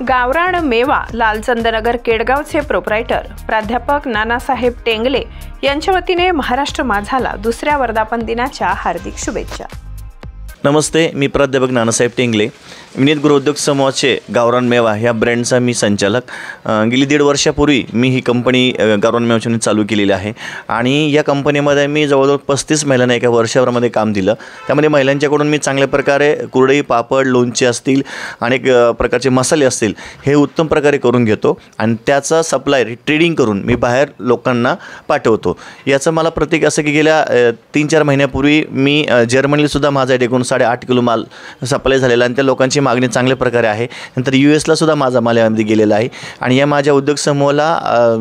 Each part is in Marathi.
गावरान मेवा लालचंदनगर केडगावचे प्रोप्रायटर प्राध्यापक नानासाहेब टेंगले यांच्या वतीने महाराष्ट्र माझाला दुसऱ्या वर्धापन दिनाच्या हार्दिक शुभेच्छा। नमस्ते, मी प्राध्यापक नानासाहेब टेंगले, विनीत गृहोद्योग समूहाचे गावरान मेवा ह्या ब्रँडचा मी संचालक। गेली 1.5 वर्षापूर्वी मी ही कंपनी गावरान मेवाची चालू केलेली आहे आणि या कंपनीमध्ये मी जवळजवळ 35 महिलांना एका वर्षभरामध्ये काम दिलं। त्यामध्ये महिलांच्याकडून मी चांगल्या प्रकारे कुरडई, पापड, लोणचे असतील, अनेक प्रकारचे मसाले असतील, हे उत्तम प्रकारे करून घेतो आणि त्याचा सप्लाय ट्रेडिंग करून मी बाहेर लोकांना पाठवतो। याचं मला प्रतीक असं की गेल्या 3-4 महिन्यापूर्वी मी जर्मनीला सुद्धा माझा एकूण 8.5 किलो माल सप्लाय झालेला आणि त्या लोकांची मागणी चांगल्या प्रकारे आहे। नंतर US सुद्धा माझा माल यामध्ये गेलेला आहे आणि या माझ्या उद्योग समूहाला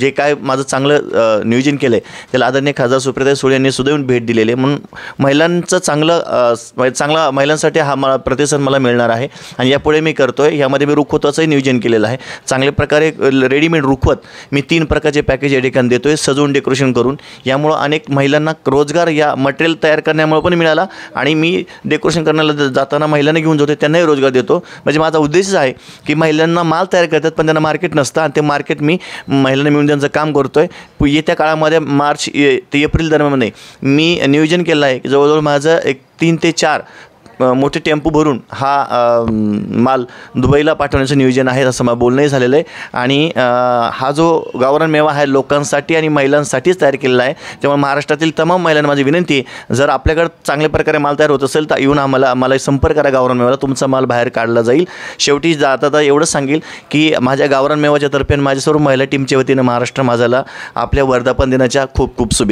जे काय माझं चांगलं नियोजन केलं आहे त्याला आदरणीय खासदार सुप्रियाताई सुळे यांनी सुद्धा येऊन भेट दिलेली आहे। म्हणून महिलांचं चांगला महिलांसाठी हा मला प्रतिसाद मला मिळणार आहे आणि यापुढे मी करतोय। यामध्ये मी रुखवताचंही नियोजन केलेलं आहे। चांगल्या प्रकारे रेडीमेड रुखवत मी 3 प्रकारचे पॅकेज या ठिकाणी देतोय सजवून डेकोरेशन करून। यामुळे अनेक महिलांना रोजगार या मटेरियल तयार करण्यामुळे पण मिळाला आणि मी डेकोरेशन करण्याला जाताना महिलांना घेऊन जातो त्यांनाही रोजगार देतो। म्हणजे माझा उद्देश आहे की महिलांना माल तयार करतात पण त्यांना मार्केट नसतं आणि ते मार्केट मी महिलांना मिळून त्यांचं काम करतोय। येत्या काळामध्ये मार्च ते एप्रिल दरम्यान मी नियोजन केलं आहे की जवळजवळ माझं एक 3 ते 4 मोठे टेम्पो भरून हा माल दुबईला पाठवण्याचं नियोजन आहे असं मला बोलणंही झालेलं आहे आणि हा जो गावरान मेवा आहे लोकांसाठी आणि महिलांसाठीच तयार केलेला आहे। त्यामुळे महाराष्ट्रातील तमाम महिलांना माझी विनंती आहे, जर आपल्याकडे चांगल्या प्रकारे माल तयार होत असेल तर येऊन मला संपर्क करा गावरान मेवाला, तुमचा माल बाहेर काढला जाईल। शेवटी जाता एवढंच सांगेल की माझ्या गावरान मेवाच्या तर्फे माझ्या सर्व महिला टीमच्या वतीनं महाराष्ट्र माझाला आपल्या वर्धापन दिनाच्या खूप खूप शुभेच्छा।